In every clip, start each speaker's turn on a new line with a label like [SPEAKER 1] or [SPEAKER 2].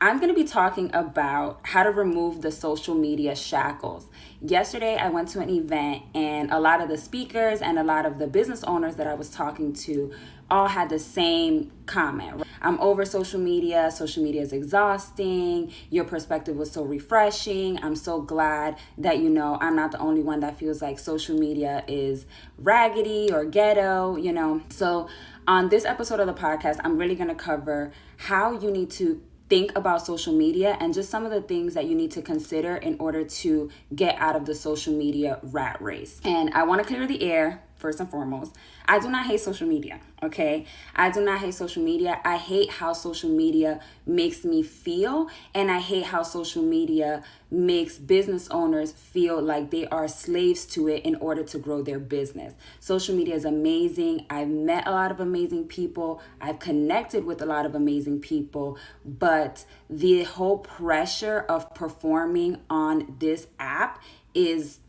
[SPEAKER 1] I'm going to be talking about how to remove the social media shackles. Yesterday, I went to an event and a lot of the speakers and a lot of the business owners that I was talking to all had the same comment. I'm over social media. Social media is exhausting. Your perspective was so refreshing. I'm so glad that, I'm not the only one that feels like social media is raggedy or ghetto, So on this episode of the podcast, I'm really going to cover how you need to think about social media and just some of the things that you need to consider in order to get out of the social media rat race. And I want to clear the air first and foremost. I do not hate social media, okay? I do not hate social media. I hate how social media makes me feel, and I hate how social media makes business owners feel like they are slaves to it in order to grow their business. Social media is amazing. I've met a lot of amazing people. I've connected with a lot of amazing people, but the whole pressure of performing on this app is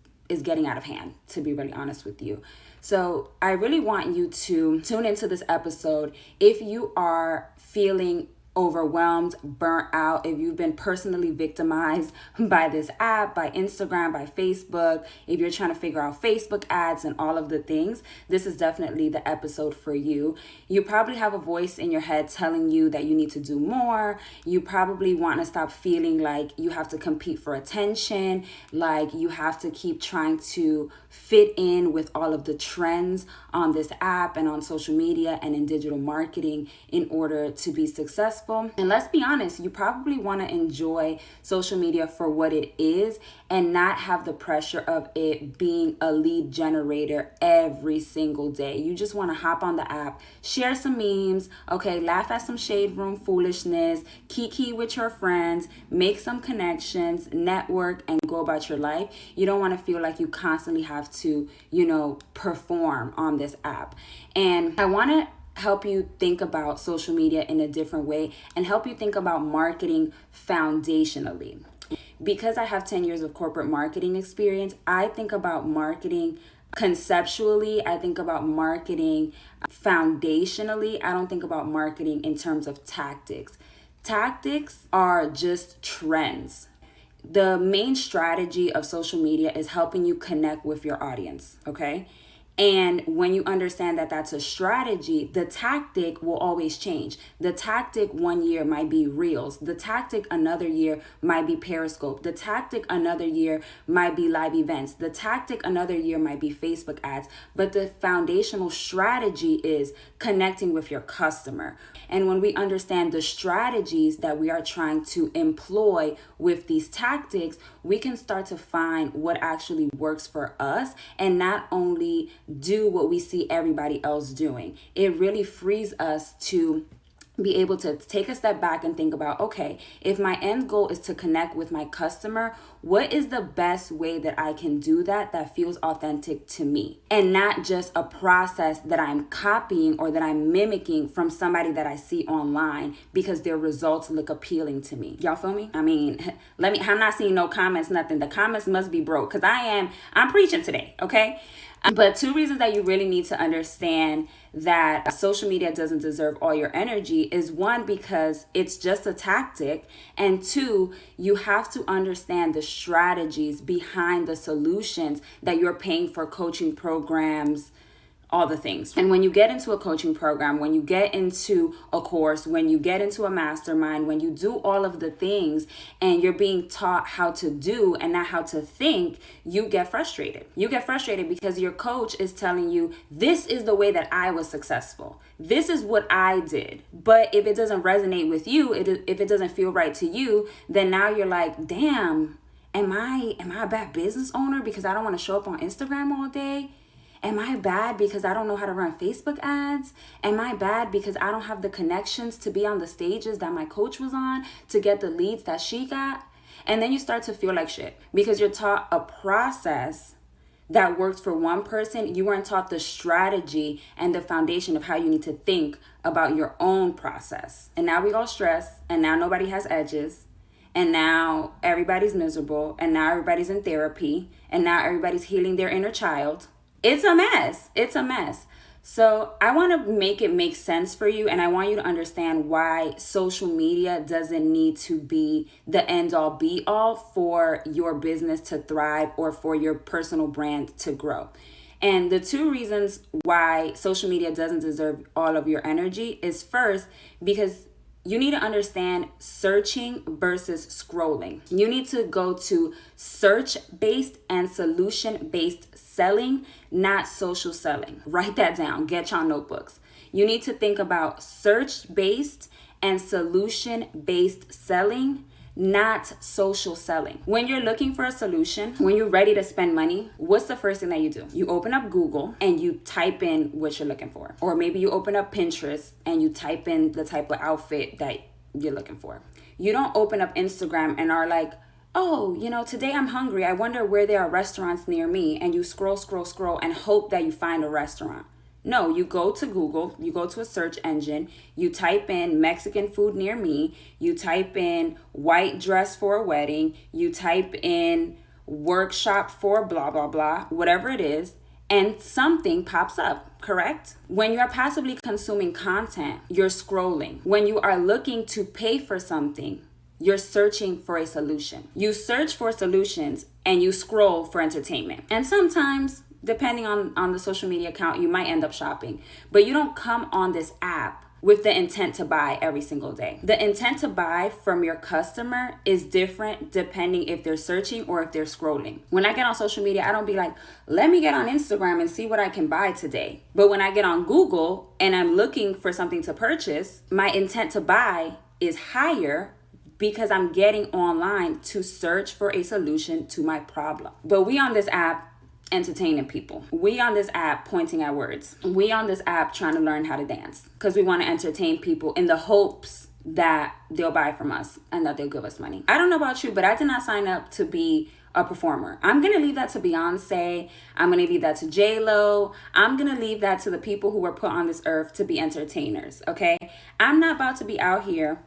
[SPEAKER 1] getting out of hand, to be really honest with you. So I really want you to tune into this episode if you are feeling overwhelmed, burnt out, if you've been personally victimized by this app, by Instagram, by Facebook, if you're trying to figure out Facebook ads and all of the things, this is definitely the episode for you. You probably have a voice in your head telling you that you need to do more. You probably want to stop feeling like you have to compete for attention, like you have to keep trying to fit in with all of the trends on this app and on social media and in digital marketing in order to be successful. And let's be honest, you probably want to enjoy social media for what it is and not have the pressure of it being a lead generator every single day. You just want to hop on the app, share some memes, okay, laugh at some shade room foolishness, kiki with your friends, make some connections, network, and go about your life. You don't want to feel like you constantly have to, perform on this app. And I want to help you think about social media in a different way and help you think about marketing foundationally. Because I have 10 years of corporate marketing experience, I think about marketing conceptually. I think about marketing foundationally. I don't think about marketing in terms of tactics. Tactics are just trends. The main strategy of social media is helping you connect with your audience, okay? And when you understand that that's a strategy, the tactic will always change. The tactic one year might be Reels. The tactic another year might be Periscope. The tactic another year might be live events. The tactic another year might be Facebook ads. But the foundational strategy is connecting with your customer. And when we understand the strategies that we are trying to employ with these tactics, we can start to find what actually works for us and not only do what we see everybody else doing. It really frees us to be able to take a step back and think about, okay, if my end goal is to connect with my customer, what is the best way that I can do that feels authentic to me and not just a process that I'm copying or that I'm mimicking from somebody that I see online because their results look appealing to me. Y'all feel me? I mean, I'm not seeing no comments, nothing. The comments must be broke because I'm preaching today, okay? But two reasons that you really need to understand that social media doesn't deserve all your energy is one, because it's just a tactic. And two, you have to understand the strategies behind the solutions that you're paying for coaching programs, all the things. And when you get into a coaching program, when you get into a course, when you get into a mastermind, when you do all of the things and you're being taught how to do and not how to think, you get frustrated. You get frustrated because your coach is telling you, this is the way that I was successful. This is what I did. But if it doesn't resonate with you, if it doesn't feel right to you, then now you're like, damn, am I a bad business owner because I don't want to show up on Instagram all day? Am I bad because I don't know how to run Facebook ads? Am I bad because I don't have the connections to be on the stages that my coach was on to get the leads that she got? And then you start to feel like shit because you're taught a process that works for one person. You weren't taught the strategy and the foundation of how you need to think about your own process. And now we all stress, and now nobody has edges. And now everybody's miserable, and now everybody's in therapy, and now everybody's healing their inner child. It's a mess. It's a mess. So I want to make it make sense for you, and I want you to understand why social media doesn't need to be the end all be all for your business to thrive or for your personal brand to grow. And the two reasons why social media doesn't deserve all of your energy is, first, because you need to understand searching versus scrolling. You need to go to search-based and solution-based selling, not social selling. Write that down. Get your notebooks. You need to think about search-based and solution-based selling, not social selling. When you're looking for a solution, when you're ready to spend money, what's the first thing that you do? You open up Google and you type in what you're looking for. Or maybe you open up Pinterest and you type in the type of outfit that you're looking for. You don't open up Instagram and are like, oh, today I'm hungry. I wonder where there are restaurants near me. And you scroll and hope that you find a restaurant. No, you go to Google, you go to a search engine, you type in Mexican food near me, you type in white dress for a wedding, you type in workshop for blah, blah, blah, whatever it is, and something pops up, correct? When you are passively consuming content, you're scrolling. When you are looking to pay for something, you're searching for a solution. You search for solutions and you scroll for entertainment. And sometimes, depending on the social media account, you might end up shopping. But you don't come on this app with the intent to buy every single day. The intent to buy from your customer is different depending if they're searching or if they're scrolling. When I get on social media, I don't be like, let me get on Instagram and see what I can buy today. But when I get on Google and I'm looking for something to purchase, my intent to buy is higher because I'm getting online to search for a solution to my problem. But we on this app entertaining people. We on this app pointing at words. We on this app trying to learn how to dance because we want to entertain people in the hopes that they'll buy from us and that they'll give us money. I don't know about you, but I did not sign up to be a performer. I'm going to leave that to Beyonce. I'm going to leave that to J-Lo. I'm going to leave that to the people who were put on this earth to be entertainers, okay? I'm not about to be out here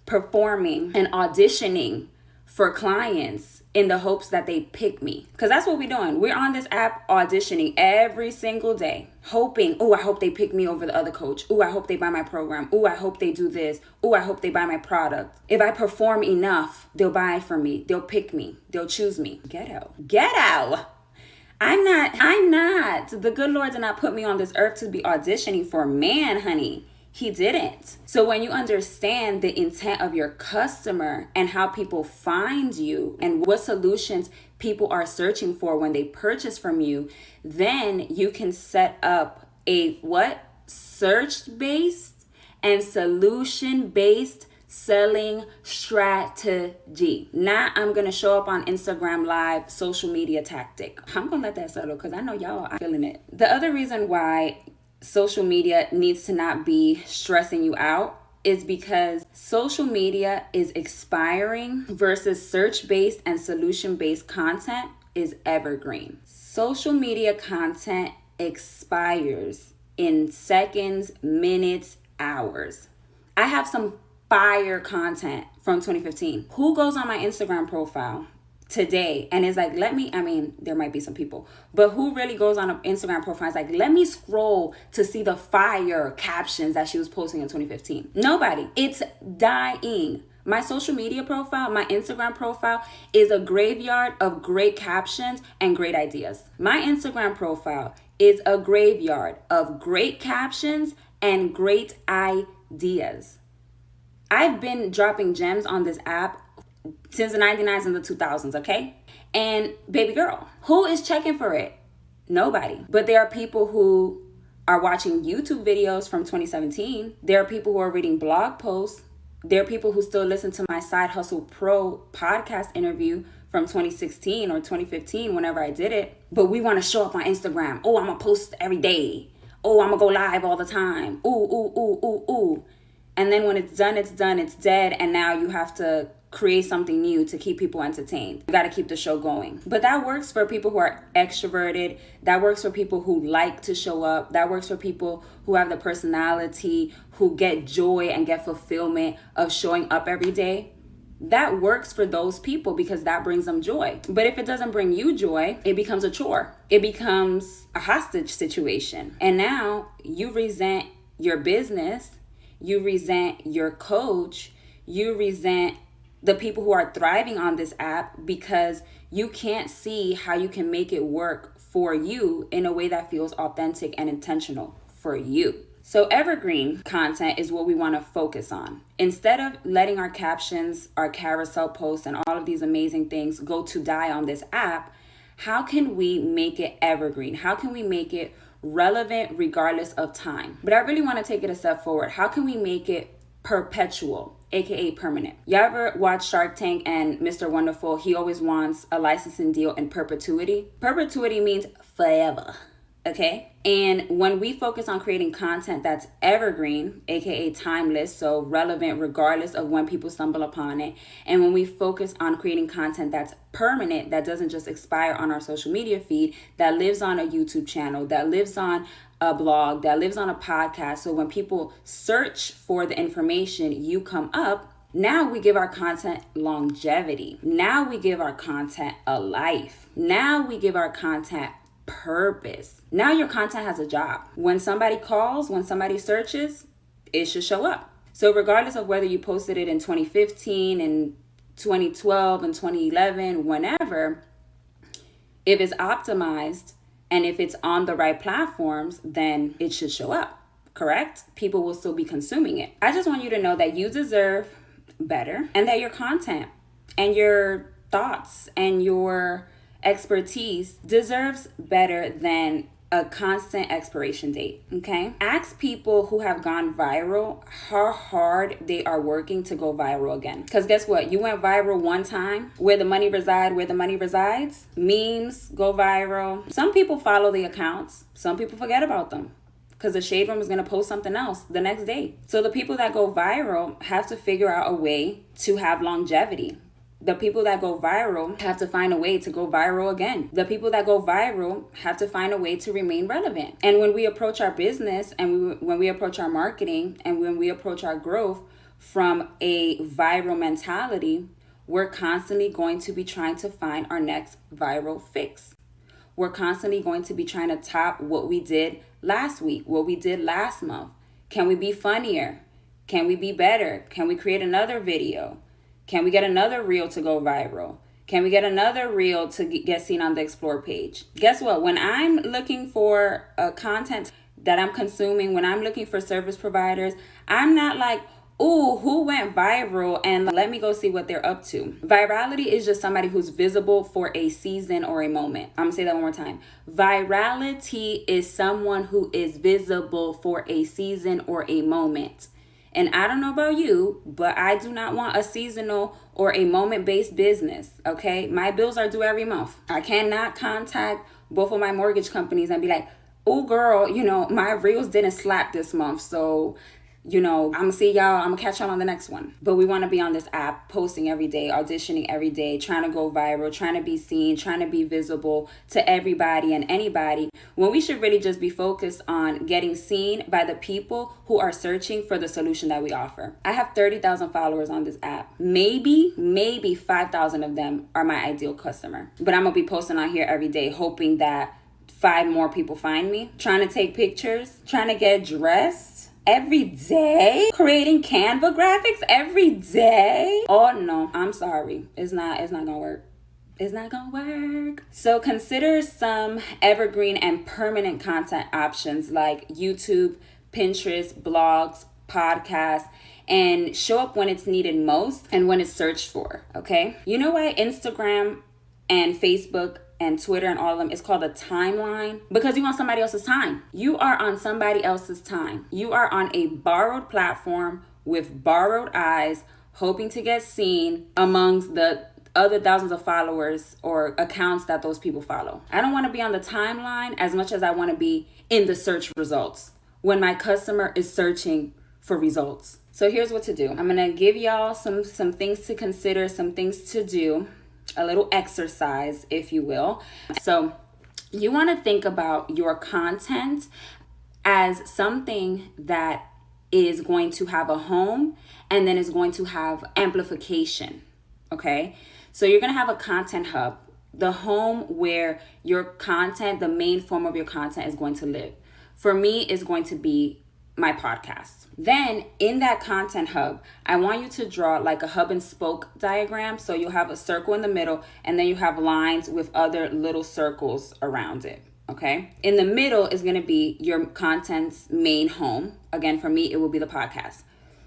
[SPEAKER 1] performing and auditioning for clients in the hopes that they pick me. Because that's what we're doing. We're on this app auditioning every single day, hoping, oh, I hope they pick me over the other coach. Oh, I hope they buy my program. Oh, I hope they do this. Oh, I hope they buy my product. If I perform enough, they'll buy from me. They'll pick me. They'll choose me. Ghetto. I'm not. The good Lord did not put me on this earth to be auditioning for a man, honey. He didn't. So when you understand the intent of your customer and how people find you and what solutions people are searching for when they purchase from you, then you can set up a search-based and solution-based selling strategy. Not I'm going to show up on Instagram Live social media tactic. I'm going to let that settle because I know y'all are feeling it. The other reason why social media needs to not be stressing you out is because social media is expiring versus search-based and solution-based content is evergreen. Social media content expires in seconds, minutes, hours. I have some fire content from 2015. Who goes on my Instagram profile today and is like, there might be some people, but who really goes on an Instagram profile is like, let me scroll to see the fire captions that she was posting in 2015? Nobody. It's dying. My social media profile, my Instagram profile is a graveyard of great captions and great ideas. My Instagram profile is a graveyard of great captions and great ideas. I've been dropping gems on this app since the 99s and the 2000s, okay? And baby girl, who is checking for it? Nobody. But there are people who are watching YouTube videos from 2017. There are people who are reading blog posts. There are people who still listen to my Side Hustle Pro podcast interview from 2016 or 2015, whenever I did it. But we want to show up on Instagram. Oh, I'm going to post every day. Oh, I'm going to go live all the time. Ooh. And then when it's done, it's dead. And now you have to create something new to keep people entertained. You got to keep the show going. But that works for people who are extroverted. That works for people who like to show up. That works for people who have the personality, who get joy and get fulfillment of showing up every day. that works for those people because that brings them joy. But if it doesn't bring you joy, it becomes a chore. It becomes a hostage situation. And now you resent your business, you resent your coach, you resent the people who are thriving on this app because you can't see how you can make it work for you in a way that feels authentic and intentional for you. So evergreen content is what we want to focus on. Instead of letting our captions, our carousel posts, and all of these amazing things go to die on this app, how can we make it evergreen? How can we make it relevant regardless of time? But I really want to take it a step forward. How can we make it perpetual, aka permanent? Y'all ever watch Shark Tank and Mr. Wonderful? He always wants a licensing deal in perpetuity. Perpetuity means forever. Okay. And when we focus on creating content that's evergreen, aka timeless, so relevant regardless of when people stumble upon it, and when we focus on creating content that's permanent, that doesn't just expire on our social media feed, that lives on a YouTube channel, that lives on a blog, that lives on a podcast, so when people search for the information, you come up. Now we give our content longevity. Now we give our content a life. Now we give our content purpose. Now your content has a job. When somebody calls, when somebody searches, it should show up. So regardless of whether you posted it in 2015 and 2012 and 2011, whenever, if it's optimized and if it's on the right platforms, then it should show up, correct? People will still be consuming it. I just want you to know that you deserve better and that your content and your thoughts and your expertise deserves better than a constant expiration date, okay? Ask people who have gone viral how hard they are working to go viral again. Because guess what? You went viral one time. Where the money resides. Memes go viral. Some people follow the accounts. Some people forget about them because the Shade Room is going to post something else the next day. So the people that go viral have to figure out a way to have longevity. The people that go viral have to find a way to go viral again. The people that go viral have to find a way to remain relevant. And when we approach our business and when we approach our marketing and when we approach our growth from a viral mentality, we're constantly going to be trying to find our next viral fix. We're constantly going to be trying to top what we did last week, what we did last month. Can we be funnier? Can we be better? Can we create another video? Can we get another reel to go viral? Can we get another reel to get seen on the Explore page? Guess what? When I'm looking for content that I'm consuming, when I'm looking for service providers, I'm not like, ooh, who went viral and let me go see what they're up to. Virality is just somebody who's visible for a season or a moment. I'm gonna say that one more time. Virality is someone who is visible for a season or a moment. And I don't know about you, but I do not want a seasonal or a moment-based business, okay? My bills are due every month. I cannot contact both of my mortgage companies and be like, oh, girl, my reels didn't slap this month, so I'm gonna see y'all, I'm gonna catch y'all on the next one. But we want to be on this app, posting every day, auditioning every day, trying to go viral, trying to be seen, trying to be visible to everybody and anybody, when we should really just be focused on getting seen by the people who are searching for the solution that we offer. I have 30,000 followers on this app. Maybe 5,000 of them are my ideal customer. But I'm gonna be posting on here every day, hoping that 5 more people find me, trying to take pictures, trying to get dressed every day, creating Canva graphics every day. Oh no, I'm sorry. It's not gonna work. It's not gonna work. So consider some evergreen and permanent content options like YouTube, Pinterest, blogs, podcasts, and show up when it's needed most and when it's searched for, okay? You know why Instagram and Facebook and Twitter and all of them, it's called a timeline? Because you want somebody else's time. You are on somebody else's time. You are on a borrowed platform with borrowed eyes, hoping to get seen amongst the other thousands of followers or accounts that those people follow. I don't want to be on the timeline as much as I want to be in the search results when my customer is searching for results. So here's what to do. I'm going to give y'all some things to consider, some things to do. A little exercise, if you will. So you want to think about your content as something that is going to have a home and then is going to have amplification. okay? So you're going to have a content hub, the home where your content, the main form of your content is going to live. For me, it's going to be my podcast. Then in that content hub, I want you to draw like a hub and spoke diagram. So you'll have a circle in the middle, and then you have lines with other little circles around it. Okay. In the middle is going to be your content's main home. Again, for me, it will be the podcast.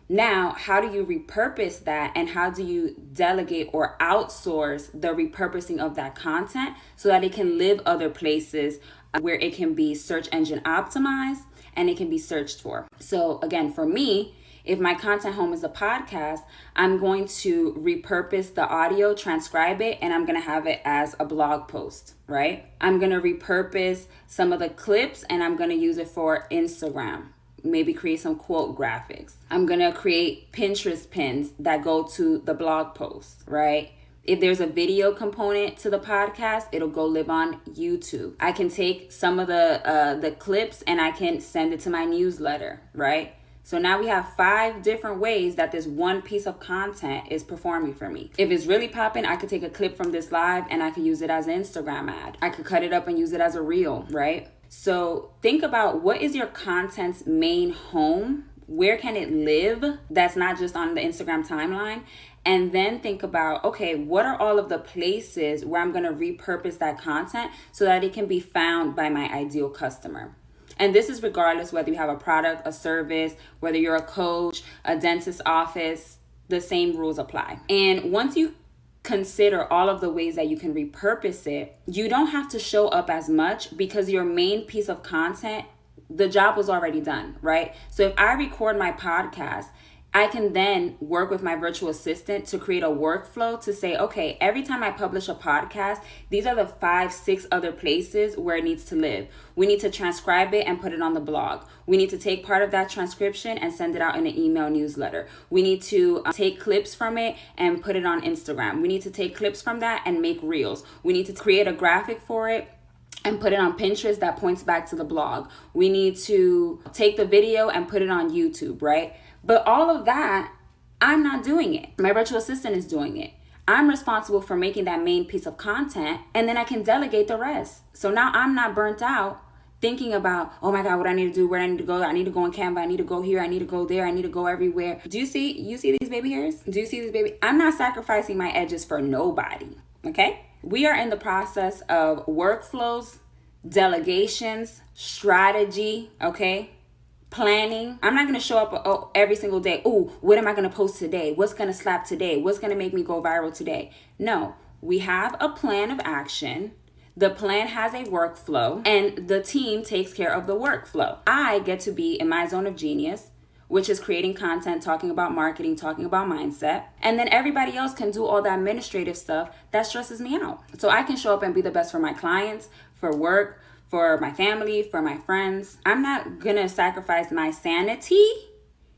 [SPEAKER 1] Now, how do you repurpose that, and how do you delegate or outsource the repurposing of that content so that it can live other places where it can be search engine optimized and it can be searched for? So again, for me, if my content home is a podcast, I'm going to repurpose the audio, transcribe it, and I'm going to have it as a blog post, right? I'm going to repurpose some of the clips and I'm going to use it for Instagram. Maybe create some quote graphics. I'm going to create Pinterest pins that go to the blog post, right? If there's a video component to the podcast, it'll go live on YouTube. I can take some of the clips and I can send it to my newsletter, right? So now we have 5 different ways that this one piece of content is performing for me. If it's really popping, I could take a clip from this live and I could use it as an Instagram ad. I could cut it up and use it as a reel, right? So think about, what is your content's main home? Where can it live? That's not just on the Instagram timeline. And then think about, okay, what are all of the places where I'm going to repurpose that content so that it can be found by my ideal customer? And this is regardless whether you have a product, a service, whether you're a coach, a dentist's office, the same rules apply. And once you consider all of the ways that you can repurpose it, you don't have to show up as much because your main piece of content, the job was already done, right? So if I record my podcast, I can then work with my virtual assistant to create a workflow to say, okay, every time I publish a podcast, these are the 5, 6 other places where it needs to live. We need to transcribe it and put it on the blog. We need to take part of that transcription and send it out in an email newsletter. We need to take clips from it and put it on Instagram. We need to take clips from that and make reels. We need to create a graphic for it and put it on Pinterest that points back to the blog. We need to take the video and put it on YouTube, right? But all of that, I'm not doing it. My virtual assistant is doing it. I'm responsible for making that main piece of content, and then I can delegate the rest. So now I'm not burnt out thinking about, oh my God, what I need to do, where I need to go. I need to go on Canva. I need to go here. I need to go there. I need to go everywhere. You see these baby hairs? Do you see these baby? I'm not sacrificing my edges for nobody, okay? We are in the process of workflows, delegations, strategy, okay? Planning. I'm not going to show up every single day. Oh, what am I going to post today? What's going to slap today? What's going to make me go viral today? No, we have a plan of action. The plan has a workflow and the team takes care of the workflow. I get to be in my zone of genius, which is creating content, talking about marketing, talking about mindset. And then everybody else can do all the administrative stuff that stresses me out. So I can show up and be the best for my clients, for work, for my family, for my friends. I'm not gonna sacrifice my sanity.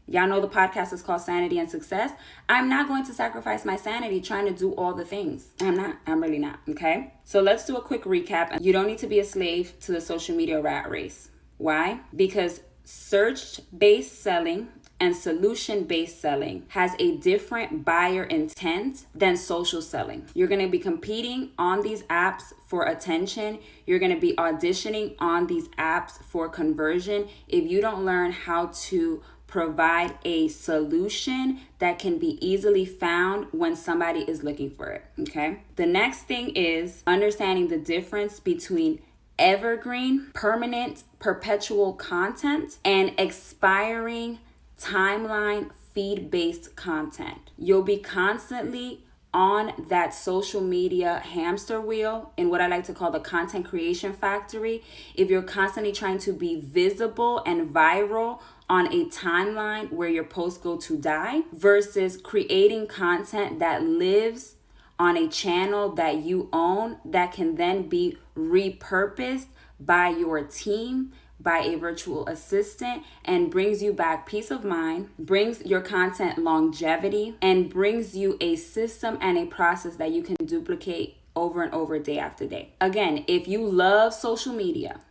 [SPEAKER 1] Y'all know the podcast is called Sanity and Success. I'm not going to sacrifice my sanity trying to do all the things. I'm really not, okay? So let's do a quick recap. You don't need to be a slave to the social media rat race. Why? Because search-based selling and solution-based selling has a different buyer intent than social selling. You're going to be competing on these apps for attention. You're going to be auditioning on these apps for conversion. If you don't learn how to provide a solution that can be easily found when somebody is looking for it, okay? The next thing is understanding the difference between evergreen, permanent, perpetual content and expiring timeline feed-based content. You'll be constantly on that social media hamster wheel in what I like to call the content creation factory. If you're constantly trying to be visible and viral on a timeline where your posts go to die versus creating content that lives on a channel that you own that can then be repurposed by your team, by a virtual assistant, and brings you back peace of mind, brings your content longevity, and brings you a system and a process that you can duplicate over and over day after day. Again, if you love social media,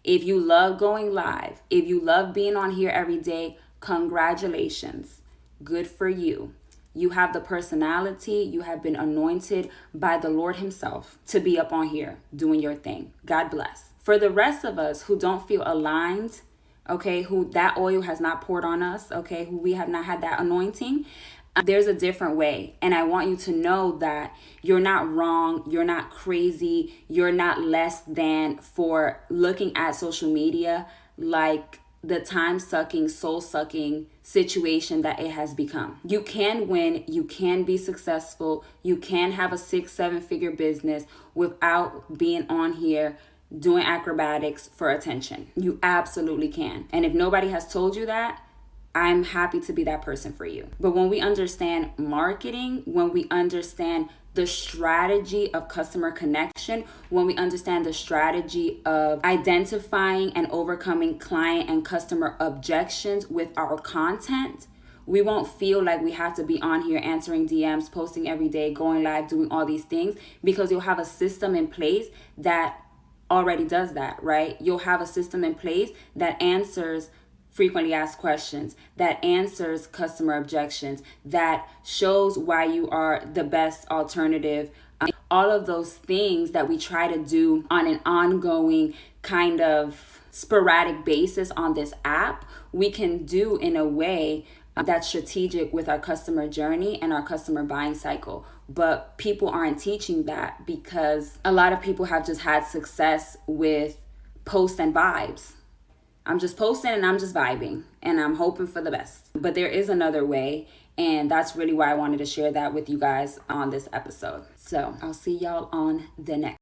[SPEAKER 1] if you love going live, if you love being on here every day, congratulations. Good for you. You have the personality. You have been anointed by the Lord himself to be up on here doing your thing. God bless. For the rest of us who don't feel aligned, okay, who that oil has not poured on us, okay, who we have not had that anointing, there's a different way. And I want you to know that you're not wrong. You're not crazy. You're not less than for looking at social media like the time-sucking, soul-sucking situation that it has become. You can win. You can be successful. You can have a 6-7-figure business without being on here doing acrobatics for attention. You absolutely can. And if nobody has told you that, I'm happy to be that person for you. But when we understand marketing, when we understand the strategy of customer connection, when we understand the strategy of identifying and overcoming client and customer objections with our content, we won't feel like we have to be on here answering DMs, posting every day, going live, doing all these things, because you'll have a system in place that already does that, right? You'll have a system in place that answers frequently asked questions, that answers customer objections, that shows why you are the best alternative. All of those things that we try to do on an ongoing kind of sporadic basis on this app, we can do in a way that's strategic with our customer journey and our customer buying cycle. But people aren't teaching that because a lot of people have just had success with posts and vibes. I'm just posting and I'm just vibing and I'm hoping for the best. But there is another way, and that's really why I wanted to share that with you guys on this episode. So I'll see y'all on the next